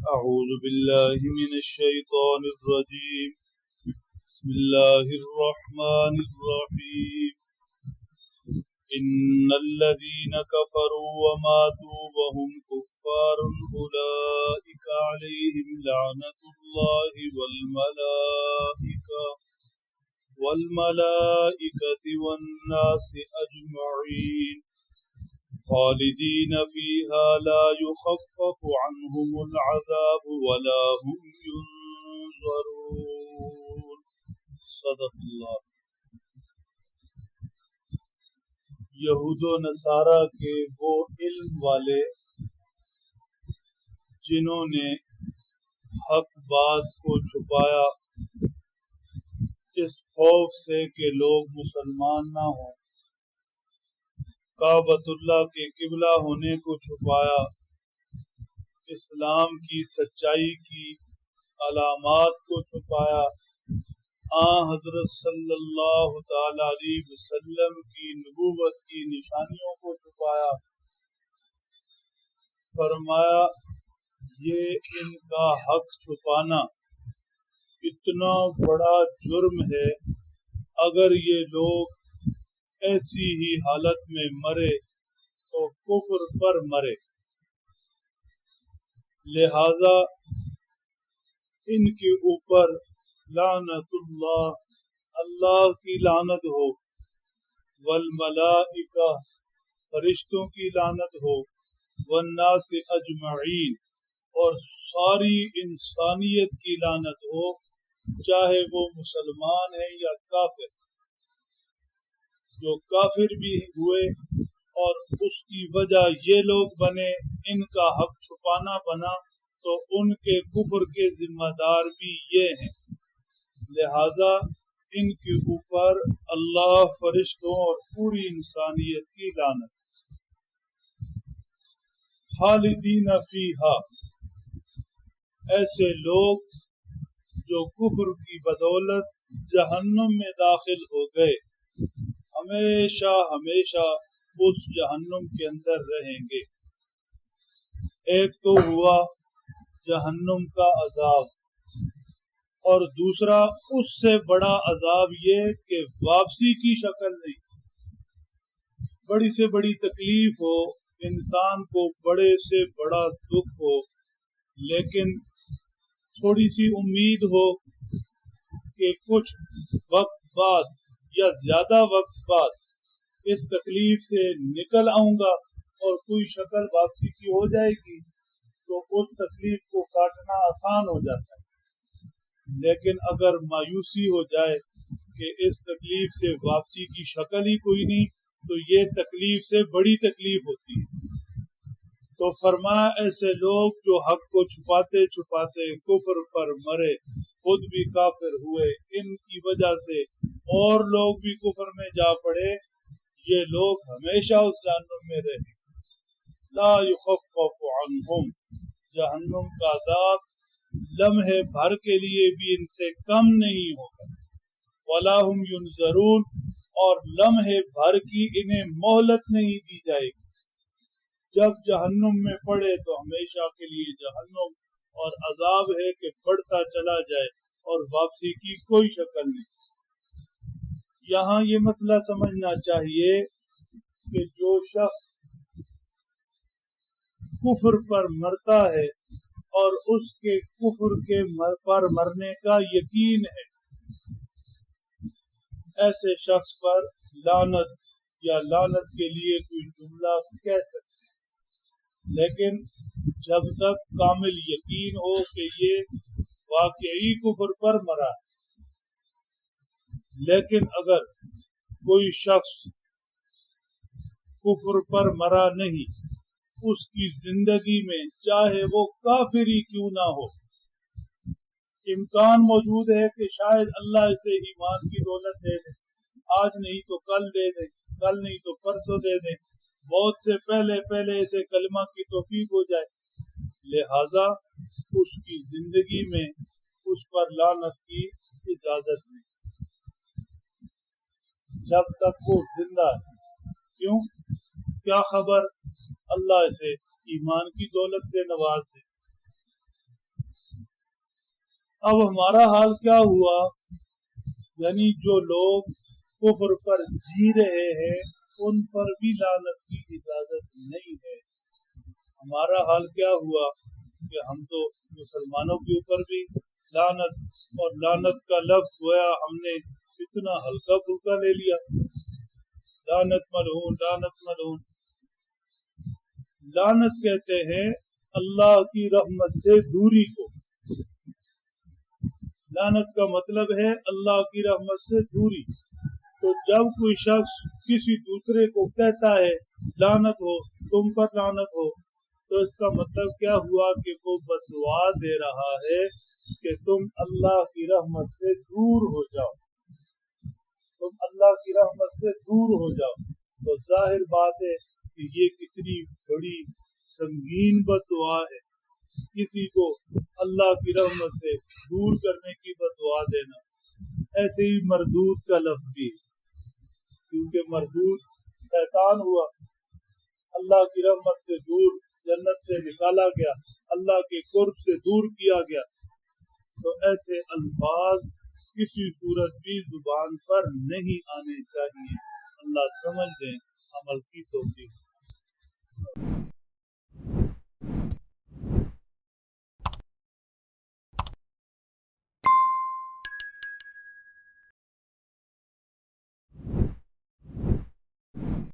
أعوذ بالله من الشيطان الرجيم بسم الله الرحمن الرحيم إن الذين كفروا وماتوا وهم كفار أولئك عليهم لعنة الله والملائكة والناس أجمعين خالدين فيها لا يخفف عنهم العذاب ولا هم ينظرون صدق اللہ. یہود و نصارہ کے وہ علم والے جنہوں نے حق بات کو چھپایا اس خوف سے کہ لوگ مسلمان نہ ہوں، کعبۃ اللہ کے قبلہ ہونے کو چھپایا، اسلام کی سچائی کی علامات کو چھپایا، حضرت صلی اللہ تعالی علیہ وسلم کی نبوت کی نشانیوں کو چھپایا. فرمایا یہ ان کا حق چھپانا اتنا بڑا جرم ہے، اگر یہ لوگ ایسی ہی حالت میں مرے تو کفر پر مرے. لہذا ان کے اوپر لعنت اللہ کی لعنت ہو، والملائکہ فرشتوں کی لعنت ہو، والناس اجمعین اور ساری انسانیت کی لعنت ہو، چاہے وہ مسلمان ہیں یا کافر. جو کافر بھی ہوئے اور اس کی وجہ یہ لوگ بنے، ان کا حق چھپانا بنا، تو ان کے کفر کے ذمہ دار بھی یہ ہیں. لہذا ان کے اوپر اللہ، فرشتوں اور پوری انسانیت کی لعنت. خالدین فیہا، ایسے لوگ جو کفر کی بدولت جہنم میں داخل ہو گئے، ہمیشہ ہمیشہ اس جہنم کے اندر رہیں گے. ایک تو ہوا جہنم کا عذاب، اور دوسرا اس سے بڑا عذاب یہ کہ واپسی کی شکل نہیں. بڑی سے بڑی تکلیف ہو، انسان کو بڑے سے بڑا دکھ ہو، لیکن تھوڑی سی امید ہو کہ کچھ وقت بعد یا زیادہ وقت بعد اس تکلیف سے نکل آؤں گا اور کوئی شکل واپسی کی ہو جائے گی، تو اس تکلیف کو کاٹنا آسان ہو جاتا ہے. لیکن اگر مایوسی ہو جائے کہ اس تکلیف سے واپسی کی شکل ہی کوئی نہیں، تو یہ تکلیف سے بڑی تکلیف ہوتی ہے. تو فرمایا ایسے لوگ جو حق کو چھپاتے چھپاتے کفر پر مرے، خود بھی کافر ہوئے، ان کی وجہ سے اور لوگ بھی کفر میں جا پڑے، یہ لوگ ہمیشہ اس جہنم میں رہیں. لا یخفف عنہم، جہنم کا عذاب لمحے بھر کے لیے بھی ان سے کم نہیں ہوگا. ولا هم ينظرون، اور لمحے بھر کی انہیں مہلت نہیں دی جائے گی. جب جہنم میں پڑے تو ہمیشہ کے لیے جہنم، اور عذاب ہے کہ بڑھتا چلا جائے اور واپسی کی کوئی شکل نہیں. یہاں یہ مسئلہ سمجھنا چاہیے کہ جو شخص کفر پر مرتا ہے اور اس کے کفر کے پر مرنے کا یقین ہے، ایسے شخص پر لعنت یا لعنت کے لیے کوئی جملہ کہہ سکتے ہیں. لیکن جب تک کامل یقین ہو کہ یہ واقعی کفر پر مرا ہے. لیکن اگر کوئی شخص کفر پر مرا نہیں، اس کی زندگی میں چاہے وہ کافر ہی کیوں نہ ہو، امکان موجود ہے کہ شاید اللہ اسے ایمان کی دولت دے دے، آج نہیں تو کل دے دے، کل نہیں تو پرسوں دے دے، موت سے پہلے پہلے اسے کلمہ کی توفیق ہو جائے. لہذا اس کی زندگی میں اس پر لعنت کی اجازت نہیں جب تک وہ زندہ ہے. کیوں؟ کیا خبر اللہ اسے ایمان کی دولت سے نواز دے. اب ہمارا حال کیا ہوا، یعنی جو لوگ کفر پر جی رہے ہیں ان پر بھی لعنت کی اجازت نہیں ہے۔ ہمارا حال کیا ہوا کہ ہم تو مسلمانوں کے اوپر بھی لعنت، اور لعنت کا لفظ گویا ہم نے اتنا ہلکا پھلکا لے لیا، لعنت ملعون لعنت ملعون۔ لعنت کہتے ہیں اللہ کی رحمت سے دوری کو، لعنت کا مطلب ہے اللہ کی رحمت سے دوری۔ تو جب کوئی شخص کسی دوسرے کو کہتا ہے لعنت ہو، تم پر لعنت ہو، تو اس کا مطلب کیا ہوا کہ وہ بد دعا دے رہا ہے کہ تم اللہ کی رحمت سے دور ہو جاؤ، تم اللہ کی رحمت سے دور ہو جاؤ۔ تو ظاہر بات ہے کہ یہ کتنی بڑی سنگین بد دعا ہے، کسی کو اللہ کی رحمت سے دور کرنے کی بد دعا دینا۔ ایسے ہی مردود کا لفظ بھی، کیونکہ مردود شیطان ہوا، اللہ کی رحمت سے دور، جنت سے نکالا گیا، اللہ کے قرب سے دور کیا گیا۔ تو ایسے الفاظ کسی صورت بھی زبان پر نہیں آنے چاہیے۔ اللہ سمجھ دیں، عمل کی توفیق۔